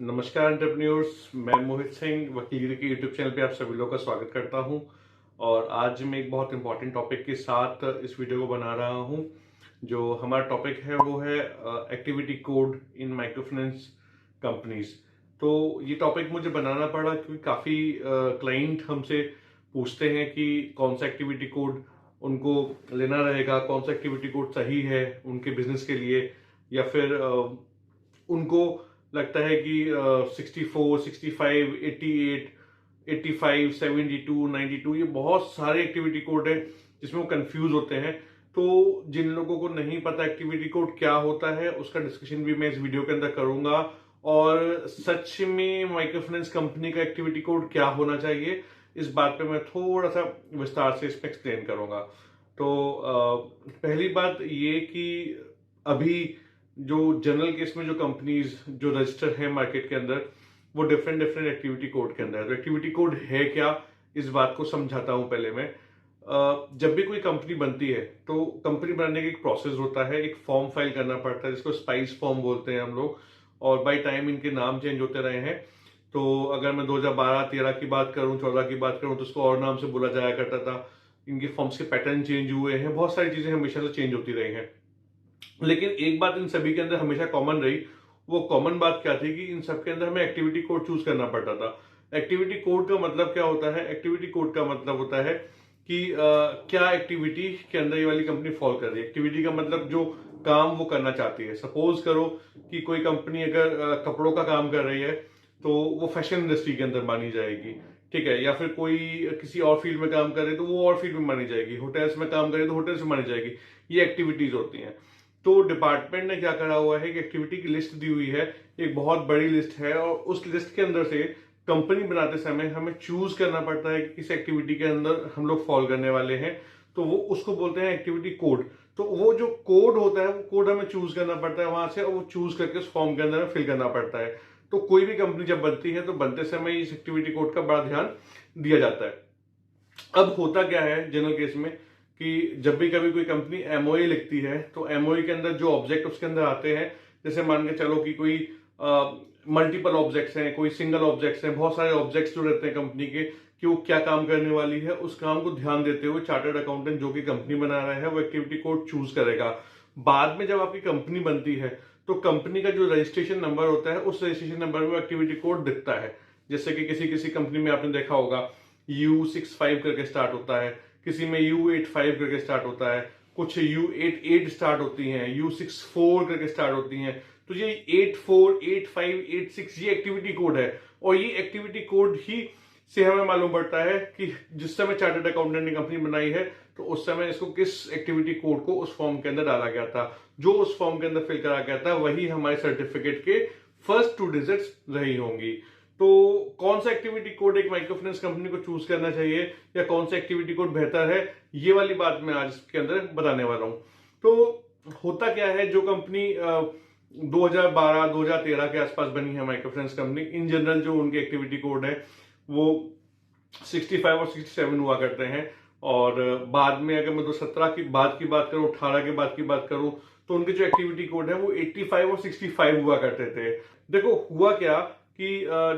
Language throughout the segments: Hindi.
नमस्कार एंटरप्रेन्योर्स, मैं मोहित सिंह वकील के यूट्यूब चैनल पे आप सभी लोगों का स्वागत करता हूं। और आज मैं एक बहुत इंपॉर्टेंट टॉपिक के साथ इस वीडियो को बना रहा हूं। जो हमारा टॉपिक है वो है एक्टिविटी कोड इन माइक्रो फाइनेंस कंपनीज। तो ये टॉपिक मुझे बनाना पड़ा क्योंकि काफ़ी क्लाइंट हमसे पूछते हैं कि कौन सा एक्टिविटी कोड उनको लेना रहेगा, कौन सा एक्टिविटी कोड सही है उनके बिजनेस के लिए, या फिर उनको लगता है कि 64, 65, 88, 85, 72, 92 ये बहुत सारे एक्टिविटी कोड है जिसमें वो कंफ्यूज होते हैं। तो जिन लोगों को नहीं पता एक्टिविटी कोड क्या होता है उसका डिस्कशन भी मैं इस वीडियो के अंदर करूंगा, और सच में माइक्रो फाइनेंस कंपनी का एक्टिविटी कोड क्या होना चाहिए इस बात पे मैं थोड़ा सा विस्तार से इसमें एक्सप्लेन करूंगा। तो पहली बात ये कि अभी जो जनरल केस में जो कंपनीज जो रजिस्टर है मार्केट के अंदर वो डिफरेंट डिफरेंट एक्टिविटी कोड के अंदर है। तो एक्टिविटी कोड है क्या, इस बात को समझाता हूं पहले मैं। जब भी कोई कंपनी बनती है तो कंपनी बनाने का एक प्रोसेस होता है, एक फॉर्म फाइल करना पड़ता है जिसको स्पाइस फॉर्म बोलते हैं हम लोग। और बाय टाइम इनके नाम चेंज होते रहे हैं। तो अगर मैं 2012-13 की बात करूं, 14 की बात करूं तो उसको और नाम से बोला जाया करता था। इनके फॉर्म्स के पैटर्न चेंज हुए हैं, बहुत सारी चीजें हमेशा से चेंज होती रही हैं। लेकिन एक बात इन सभी के अंदर हमेशा कॉमन रही। वो कॉमन बात क्या थी कि इन सब के अंदर हमें एक्टिविटी कोड चूज करना पड़ता था। एक्टिविटी कोड का मतलब क्या होता है? एक्टिविटी कोड का मतलब होता है कि क्या एक्टिविटी के अंदर ये वाली कंपनी फॉल कर रही है। एक्टिविटी का मतलब जो काम वो करना चाहती है। सपोज करो कि कोई कंपनी अगर कपड़ों का काम कर रही है तो वो फैशन इंडस्ट्री के अंदर मानी जाएगी, ठीक है। या फिर कोई किसी और फील्ड में काम करे तो वो और फील्ड में मानी जाएगी। होटल्स में काम करे तो होटल्स में मानी जाएगी। ये एक्टिविटीज होती हैं। तो डिपार्टमेंट ने क्या करा हुआ है कि एक्टिविटी की लिस्ट दी हुई है, एक बहुत बड़ी लिस्ट है, और उस लिस्ट के अंदर से कंपनी बनाते समय हमें चूज करना पड़ता है कि किस एक्टिविटी के अंदर हम लोग फॉल करने वाले हैं। तो वो उसको बोलते हैं एक्टिविटी कोड। तो वो जो कोड होता है वो कोड हमें चूज करना पड़ता है वहां से, और वो चूज करके उस फॉर्म के अंदर फिल करना पड़ता है। तो कोई भी कंपनी जब बनती है तो बनते समय इस एक्टिविटी कोड का बड़ा ध्यान दिया जाता है। अब होता क्या है जनरल केस में कि जब भी कभी कोई कंपनी एमओए लिखती है तो एमओए के अंदर जो ऑब्जेक्ट उसके अंदर आते हैं, जैसे मान के चलो कि कोई मल्टीपल ऑब्जेक्ट्स हैं, कोई सिंगल ऑब्जेक्ट्स हैं, बहुत सारे ऑब्जेक्ट्स जो रहते हैं कंपनी के कि वो क्या काम करने वाली है, उस काम को ध्यान देते हुए चार्टर्ड अकाउंटेंट जो कि कंपनी बना रहा है वो एक्टिविटी कोड चूज करेगा। बाद में जब आपकी कंपनी बनती है तो कंपनी का जो रजिस्ट्रेशन नंबर होता है उस रजिस्ट्रेशन नंबर में एक्टिविटी कोड दिखता है। जैसे कि किसी किसी कंपनी में आपने देखा होगा U65 करके स्टार्ट होता है, किसी में U85 करके स्टार्ट होता है, कुछ U88 स्टार्ट होती हैं, U64 करके स्टार्ट होती हैं। तो ये 84, 85, 86 ये एक्टिविटी कोड है। और ये एक्टिविटी कोड ही से हमें मालूम पड़ता है कि जिस समय चार्टर्ड अकाउंटेंट ने कंपनी बनाई है तो उस समय इसको किस एक्टिविटी कोड को उस फॉर्म के अंदर डाला गया था। जो उस फॉर्म के अंदर फिल करा गया था वही हमारे सर्टिफिकेट के फर्स्ट 2 डिजिट्स रही होंगी। तो कौन सा एक्टिविटी कोड एक माइक्रो फाइनेंस कंपनी को चूज करना चाहिए या कौन सा एक्टिविटी कोड बेहतर है, ये वाली बात मैं आज के अंदर बताने वाला हूं। तो होता क्या है, जो कंपनी 2012-2013 के आसपास बनी है micro finance company, in general जो उनके एक्टिविटी कोड है वो 65 और 67 हुआ करते हैं। और बाद में अगर मैं 2017 की बात करूं, 18 के बाद की बात करूं, तो उनके जो एक्टिविटी कोड है वो 85 और 65 हुआ करते थे। देखो हुआ क्या कि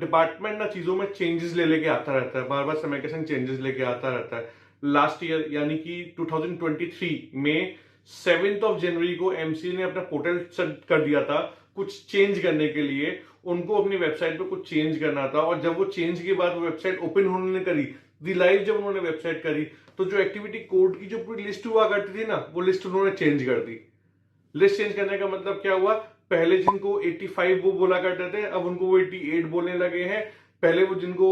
डिपार्टमेंट ना चीजों में चेंजेस ले लेके आता रहता है, बार बार समय के संग चेंजेस लेके आता रहता है। लास्ट ईयर यानी कि 2023 में 7 जनवरी को एमसीए ने अपना पोर्टल सेट कर दिया था कुछ चेंज करने के लिए। उनको अपनी वेबसाइट पे कुछ चेंज करना था, और जब वो चेंज के बाद वो वेबसाइट ओपन होने करी, दी लाइव जब उन्होंने वेबसाइट करी, तो जो एक्टिविटी कोड की जो पूरी लिस्ट हुआ करती थी ना, वो लिस्ट उन्होंने चेंज कर दी। लिस्ट चेंज करने का मतलब क्या हुआ, पहले जिनको 85 वो बोला करते थे अब उनको वो 88 बोलने लगे हैं। पहले वो जिनको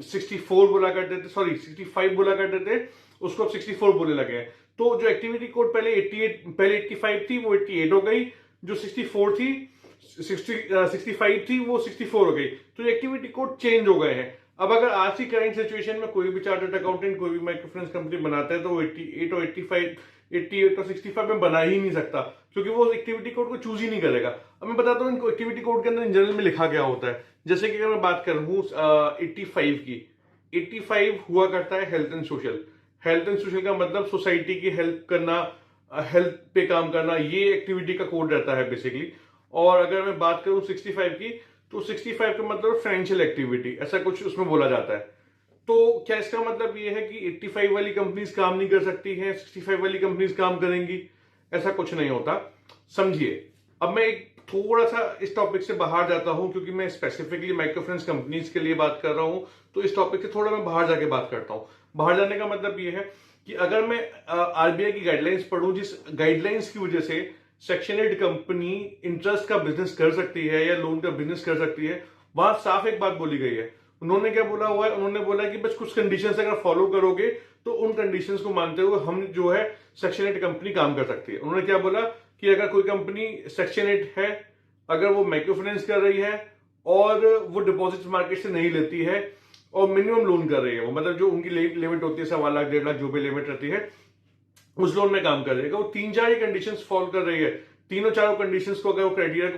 64 बोला करते थे, सॉरी 65 बोला करते थे, उसको अब 64 बोलने लगे हैं। तो जो एक्टिविटी कोड पहले 85 थी वो 88 हो गई, जो 64 थी 65 थी वो 64 हो गई। तो एक्टिविटी कोड चेंज हो गए हैं। अब अगर आज की करंट सिचुएशन में कोई भी चार्टर्ड अकाउंटेंट कोई भी माइक्रो फाइनेंस कंपनी बनाता है तो वो 88 और 65 में बना ही नहीं सकता, क्योंकि वो एक्टिविटी कोड को चूज ही नहीं करेगा। अब मैं बताता हूँ इनको एक्टिविटी कोड के अंदर इन जनरल में लिखा गया होता है। जैसे कि अगर मैं बात करूँ 85 की, 85 हुआ करता है health and social. Health and social का मतलब सोसाइटी की हेल्प करना, हेल्थ पे काम करना, ये एक्टिविटी का कोड रहता है बेसिकली। और अगर मैं बात करूं 65 की, तो 65 का मतलब फाइनेंशियल एक्टिविटी, ऐसा कुछ उसमें बोला जाता है। तो क्या इसका मतलब ये है कि 85 वाली कंपनीज काम नहीं कर सकती हैं, 65 वाली कंपनीज काम करेंगी? ऐसा कुछ नहीं होता, समझिए। अब मैं एक थोड़ा सा इस टॉपिक से बाहर जाता हूं, क्योंकि मैं स्पेसिफिकली माइक्रो फाइनेंस कंपनीज के लिए बात कर रहा हूं, तो इस टॉपिक से थोड़ा मैं बाहर जाके बात करता हूं। बाहर जाने का मतलब ये है कि अगर मैं आरबीआई की गाइडलाइंस पढ़ूं, जिस गाइडलाइंस की वजह से सेक्शन 8 कंपनी इंटरेस्ट का बिजनेस कर सकती है या लोन का बिजनेस कर सकती है, वहां साफ एक बात बोली गई है। उन्होंने क्या बोला हुआ है? उन्होंने बोला कि बस कुछ कंडीशंस अगर फॉलो करोगे तो उन कंडीशंस को मानते हुए हम जो है सेक्शन 8 कंपनी काम कर सकती है। उन्होंने क्या बोला कि अगर कोई कंपनी सेक्शन 8 है, अगर वो माइक्रो फाइनेंस कर रही है और वो डिपॉजिट मार्केट से नहीं लेती है और मिनिमम लोन कर रही है, वो मतलब जो उनकी लिमिट होती है 1.25 लाख 1.5 लाख जो भी लिमिट रहती है, उस लोन में काम कर रही है, वो 3-4 ही कंडीशंस फॉलो कर रही है, तीनों चारों कंडीशंस को अगर वो क्राइटेरिया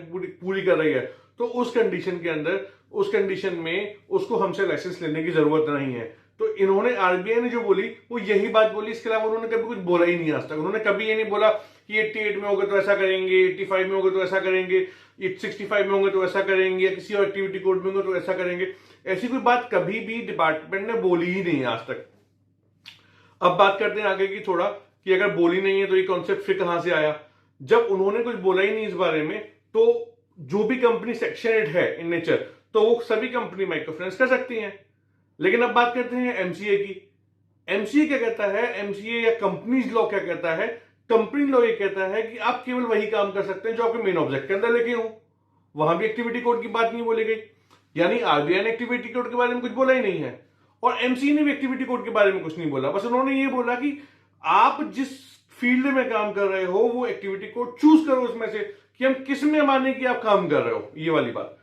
पूरी कर रही है, तो उस कंडीशन के अंदर, उस कंडीशन में उसको हमसे लाइसेंस लेने की जरूरत नहीं है। तो इन्होंने, आरबीआई ने जो बोली वो यही बात बोली, इसके अलावा उन्होंने कभी कुछ बोला ही नहीं आज तक। उन्होंने कभी ये नहीं बोला कि 88 में होगा तो ऐसा करेंगे, 85 में होगा तो ऐसा करेंगे, 65 में होंगे तो ऐसा करेंगे, या किसी और एक्टिविटी कोड में होंगे तो ऐसा करेंगे। ऐसी कोई बात कभी भी डिपार्टमेंट ने बोली ही नहीं आज तक। अब बात करते हैं आगे की थोड़ा, कि अगर बोली नहीं है तो ये कॉन्सेप्ट फिर कहां से आया? जब उन्होंने कुछ बोला ही नहीं इस बारे में, तो जो भी कंपनी सेक्शन 8 है इन नेचर, तो वो सभी कंपनी माइक्रो फाइनेंस कर सकती हैं। लेकिन अब बात करते हैं एमसीए की। एमसीए क्या कहता है? एमसीए या कंपनीज लॉ क्या कहता है? कंपनी लॉ ये कहता है कि आप केवल वही काम कर सकते हैं जो आपके मेन ऑब्जेक्ट के अंदर लिखे हो। वहां भी एक्टिविटी कोड की बात नहीं बोली गई, यानी आरबीआई ने एक्टिविटी कोड के बारे में कुछ बोला ही नहीं है और एमसीए ने भी एक्टिविटी कोड के बारे में कुछ नहीं बोला। बस उन्होंने ये बोला कि आप जिस फील्ड में काम कर रहे हो वो एक्टिविटी कोड चूज करो उसमें से, कि हम किस में माने कि आप काम कर रहे हो, ये वाली बात।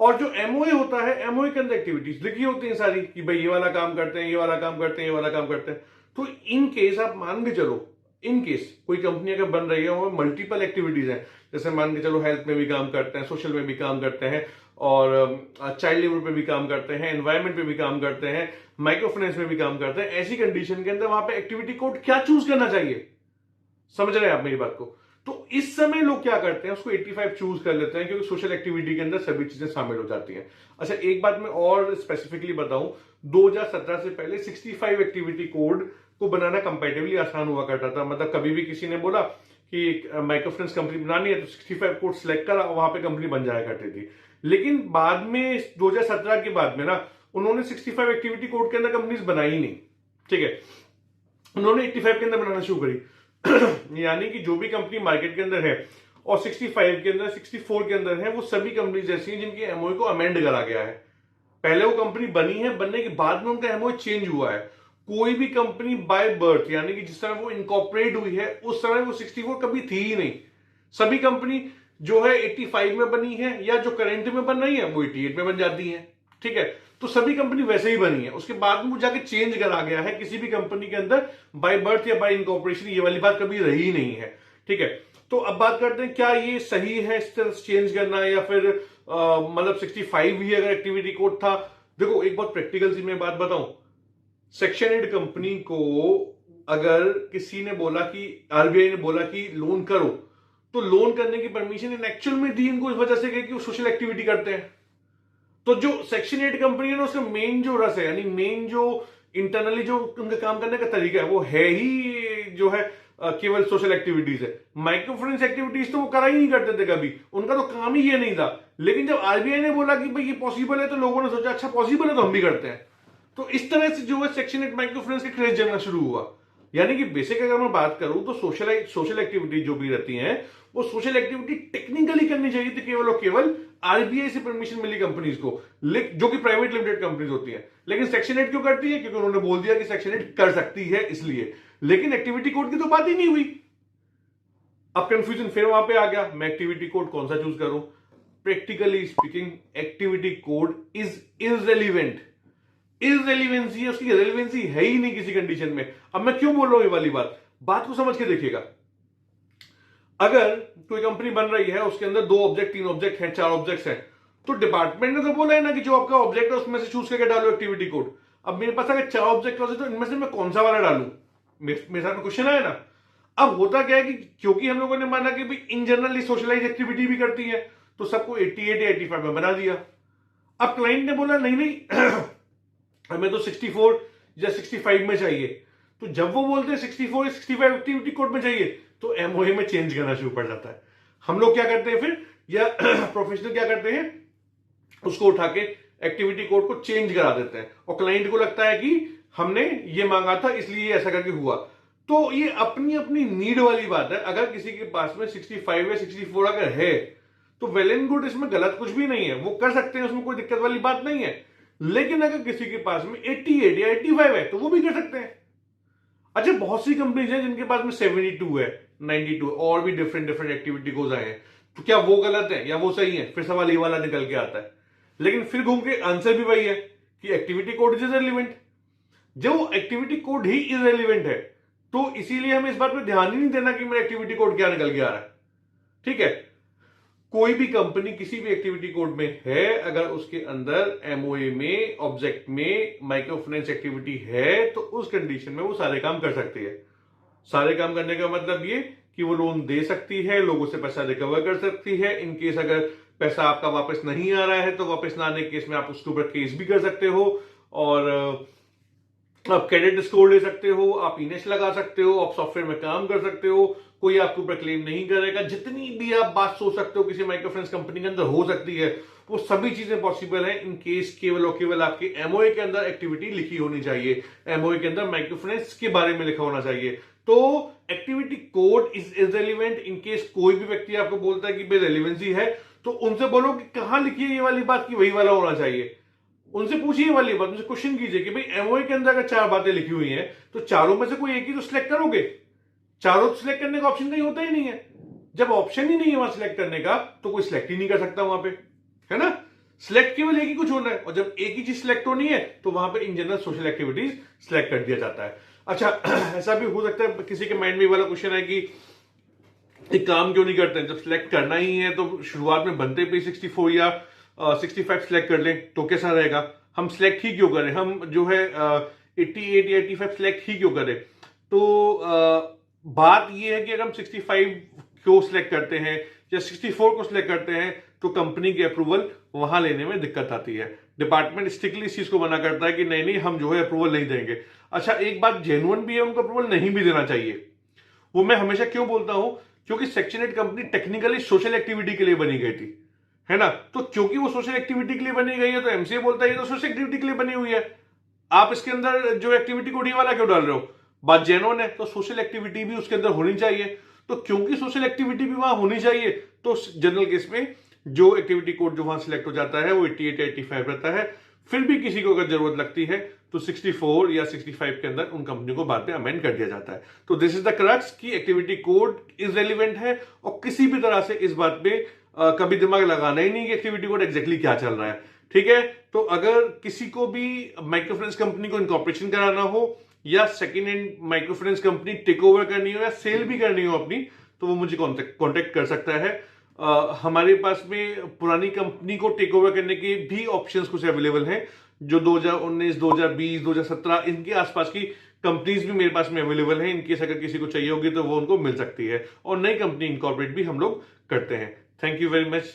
और जो एमओए होता है, एमओए के अंदर एक्टिविटीज लिखी होती हैं सारी, कि भाई ये वाला काम करते हैं, ये वाला काम करते हैं, ये वाला काम करते हैं। तो इन केस आप मान के चलो, इन केस कोई कंपनी अगर बन रही है और मल्टीपल एक्टिविटीज हैं, जैसे मान के चलो हेल्थ में भी काम करते हैं, सोशल में भी काम करते हैं, और चाइल्ड लेबर पे भी काम करते हैं, एनवायरमेंट पे भी काम करते हैं, माइक्रो फाइनेंस में भी काम करते हैं, ऐसी कंडीशन के अंदर वहां पे एक्टिविटी कोड क्या चूज करना चाहिए? समझ रहे हैं आप मेरी बात को? तो इस समय लोग क्या करते हैं, उसको 85 चूज कर लेते हैं, क्योंकि सोशल एक्टिविटी के अंदर सभी चीजें शामिल हो जाती हैं। अच्छा, एक बात मैं और स्पेसिफिकली बताऊं, 2017 से पहले 65 एक्टिविटी कोड को बनाना कंपैरेटिवली आसान हुआ करता था। मतलब कभी भी किसी ने बोला कि माइक्रो फाइनेंस कंपनी बनानी है तो 65 कोड सिलेक्ट करा, वहां पे कंपनी बन जाया करती थी। लेकिन बाद में 2017 के बाद में ना, उन्होंने 65 एक्टिविटी कोड के अंदर कंपनीज बनाई ही नहीं, ठीक है, उन्होंने 85 के अंदर बनाना शुरू करी। यानी कि जो भी कंपनी मार्केट के अंदर है और 65 के अंदर, 64 के अंदर है, वो सभी कंपनीज ऐसी हैं जिनकी एमओए को अमेंड करा गया है। पहले वो कंपनी बनी है, बनने के बाद में उनका एमओए चेंज हुआ है। कोई भी कंपनी बाय बर्थ, यानी कि जिस समय वो इनकॉर्पोरेट हुई है उस समय वो 64 कभी थी ही नहीं। सभी कंपनी जो है 85 में बनी है, या जो करंट में बन रही है वो 88 में बन जाती है, ठीक है। तो सभी कंपनी वैसे ही बनी है, उसके बाद में वो जाके चेंज करा गया है। किसी भी कंपनी के अंदर बाय बर्थ या बाय इनकॉर्पोरेशन ये वाली बात कभी रही नहीं है, ठीक है। तो अब बात करते हैं, क्या ये सही है इस तरह चेंज करना, या फिर मतलब 65 ही अगर एक्टिविटी कोड था? देखो, एक बहुत प्रैक्टिकल सी मैं बात बताऊं, सेक्शन 8 कंपनी को अगर किसी ने बोला कि, आरबीआई ने बोला कि लोन करो, तो लोन करने की परमिशन इन एक्चुअल में दी इनको इस वजह से कि वो सोशल एक्टिविटी करते हैं। तो जो सेक्शन 8 कंपनी है ना, उसका मेन जो रस है, यानी मेन जो इंटरनली जो उनका काम करने का तरीका है, वो है ही जो है केवल सोशल एक्टिविटीज है। माइक्रो फाइनेंस एक्टिविटीज तो वो करा ही नहीं करते थे कभी, उनका तो काम ही ये नहीं था। लेकिन जब आरबीआई ने बोला कि भाई ये पॉसिबल है, तो लोगों ने सोचा अच्छा पॉसिबल है तो हम भी करते हैं। तो इस तरह से जो है सेक्शन 8 माइक्रो फाइनेंस का क्रेज जमना शुरू हुआ। यानी कि बेसिक अगर मैं बात करूं तो सोशल एक्टिविटी जो भी रहती हैं, वो सोशल एक्टिविटी टेक्निकली करनी चाहिए थी केवल और केवल आरबीआई से परमिशन मिली कंपनीज को, जो कि प्राइवेट लिमिटेड कंपनीज होती हैं। लेकिन सेक्शन 8 क्यों करती है? क्योंकि उन्होंने बोल दिया कि सेक्शन 8 कर सकती है, इसलिए। लेकिन एक्टिविटी कोड की तो बात ही नहीं हुई। अब कंफ्यूजन फिर वहां पे आ गया, मैं एक्टिविटी कोड कौन सा चूज करूं? Practically speaking, activity code is irrelevant. Irrelevancy है, उसकी रेलेवेंसी है ही नहीं किसी कंडीशन में। अब मैं क्यों बोल रहा हूं ये वाली बात को समझ के देखिएगा। अगर कोई कंपनी बन रही है, उसके अंदर 2 ऑब्जेक्ट, 3 ऑब्जेक्ट हैं, 4 ऑब्जेक्ट्स हैं, तो डिपार्टमेंट ने तो बोला है ना कि जो आपका ऑब्जेक्ट है उसमें से चूज करके डालो एक्टिविटी कोड। अब मेरे पास अगर 4 ऑब्जेक्ट हो तो इनमें से मैं कौन सा वाला डालूं? मेरे साथ क्वेश्चन आया ना। अब होता क्या है कि क्योंकि हम लोगों ने माना कि भाई इन जनरल सोशलाइज एक्टिविटी भी करती है, तो सबको 88 या 85 में बना दिया। अब क्लाइंट ने बोला नहीं नहीं हमें तो 64 या 65 में चाहिए। तो जब वो बोलते हैं 64 या 65 एक्टिविटी कोड में चाहिए तो एमओए में चेंज करना शुरू पड़ जाता है। हम लोग क्या करते हैं फिर, या प्रोफेशनल क्या करते हैं, उसको उठा के एक्टिविटी कोड को चेंज करा देते हैं और क्लाइंट को लगता है कि हमने ये मांगा था इसलिए ऐसा करके हुआ। तो ये अपनी अपनी नीड वाली बात है। अगर किसी के पास में 65 या 64 अगर है तो वेल एंड गुड, इसमें गलत कुछ भी नहीं है, वो कर सकते हैं, उसमें कोई दिक्कत वाली बात नहीं है। लेकिन अगर किसी के पास में 88 या 85 है तो वो भी कर सकते हैं। अच्छा, बहुत सी कंपनीज हैं जिनके पास में 72 है, 92 और भी डिफरेंट डिफरेंट एक्टिविटी कोड आए हैं। तो क्या वो गलत है या वो सही है? फिर सवाल ये वाला निकल के आता है। लेकिन फिर घूम के आंसर भी वही है कि एक्टिविटी कोड इज इररिलेवेंट। जब एक्टिविटी कोड ही इररिलेवेंट है तो इसीलिए हमें इस बात पे ध्यान ही नहीं देना कि मेरा एक्टिविटी कोड क्या निकल के आ रहा है। ठीक है, कोई भी कंपनी किसी भी एक्टिविटी कोड में है, अगर उसके अंदर एमओए में ऑब्जेक्ट में माइक्रो फाइनेंस एक्टिविटी है तो उस कंडीशन में वो सारे काम कर सकती है। सारे काम करने का मतलब ये कि वो लोन दे सकती है, लोगों से पैसा रिकवर कर सकती है। इन केस अगर पैसा आपका वापस नहीं आ रहा है तो वापस ना आने के केस में आप उसके ऊपर केस भी कर सकते हो, और आप क्रेडिट स्कोर ले सकते हो, आप इनेस लगा सकते हो, आप सॉफ्टवेयर में काम कर सकते हो, कोई आपके ऊपर क्लेम नहीं करेगा। जितनी भी आप बात सोच सकते हो किसी माइक्रो फाइनेंस कंपनी के अंदर हो सकती है, वो सभी चीजें पॉसिबल है। इन केस केवल और केवल आपके एमओए के अंदर एक्टिविटी लिखी होनी चाहिए, एमओए के अंदर माइक्रो फाइनेंस के बारे में लिखा होना चाहिए। तो activity code is irrelevant. In case कोई भी व्यक्ति आपको बोलता है कि भाई रेलिवेंसी है, तो उनसे बोलो कि कहां लिखी है ये वाली बात कि वही वाला होना चाहिए। उनसे पूछिए वाली बात, उनसे क्वेश्चन कीजिए कि भाई एमओए के अंदर अगर 4 बातें लिखी हुई हैं तो चारों में से कोई एक ही तो सिलेक्ट करोगे। चारों सिलेक्ट करने का ऑप्शन कहीं होता ही नहीं है। जब ऑप्शन ही नहीं है वहां सिलेक्ट करने का तो कोई सिलेक्ट ही नहीं कर सकता वहां पे, है ना। सिलेक्ट केवल एक ही कुछ होना है, और जब एक ही चीज सिलेक्ट होनी है तो वहां पे in general social activities select कर दिया जाता है। अच्छा, ऐसा भी हो सकता है किसी के माइंड में वाला क्वेश्चन है कि एक काम क्यों नहीं करते हैं, जब सिलेक्ट करना ही है तो शुरुआत में बनते पे 64 या 65 सिलेक्ट कर लें तो कैसा रहेगा। हम सिलेक्ट ही क्यों करें, हम जो है 88 या 85 सिलेक्ट ही क्यों करें। तो बात यह है कि अगर हम 65 को सिलेक्ट करते हैं या 64 को सिलेक्ट करते हैं तो कंपनी की अप्रूवल वहां लेने में दिक्कत आती है। डिपार्टमेंट स्ट्रिक्टली इस चीज को मना करता है कि नहीं नहीं हम जो है अप्रूवल नहीं देंगे। अच्छा, एक बात जेन्युइन भी है, उनको अप्रूवल नहीं भी देना चाहिए। वो मैं हमेशा क्यों बोलता हूं, क्योंकि section 8 company technically social activity के लिए बनी गई थी, है ना। तो क्योंकि वो सोशल एक्टिविटी के लिए बनी गई है तो एमसीए बोलता है ये तो सोशल एक्टिविटी के लिए बनी हुई है, आप इसके अंदर जो एक्टिविटी कोड वाला क्यों डाल रहे हो। बात जेन्युइन है तो सोशल एक्टिविटी भी उसके अंदर होनी चाहिए। तो क्योंकि सोशल एक्टिविटी भी वहां होनी चाहिए तो जनरल केस में जो एक्टिविटी कोड जो वहां सिलेक्ट हो जाता है वो 88 या 85 रहता है। फिर भी किसी को अगर जरूरत लगती है तो 64 या 65 के अंदर उन कंपनियों को बाद में अमेंड कर दिया जाता है। तो दिस इज द क्रक्स कि एक्टिविटी कोड इज रेलिवेंट है, और किसी भी तरह से इस बात पे कभी दिमाग लगाना ही नहीं कि एक्टिविटी कोड एग्जैक्टली क्या चल रहा है। ठीक है, तो अगर किसी को भी माइक्रो फाइनेंस कंपनी को इनकॉर्पोरेशन कराना हो या second hand micro finance company take over करनी हो या सेल भी करनी हो अपनी, तो वो मुझे कॉन्टेक्ट कर सकता है। हमारे पास में पुरानी कंपनी को टेक ओवर करने के भी ऑप्शंस कुछ अवेलेबल हैं, जो 2019, 2020, 2017 इनके आसपास की कंपनीज भी मेरे पास में अवेलेबल हैं। इनकेस अगर किसी को चाहिए होगी तो वो उनको मिल सकती है, और नई कंपनी इनकॉर्पोरेट भी हम लोग करते हैं। Thank you very much.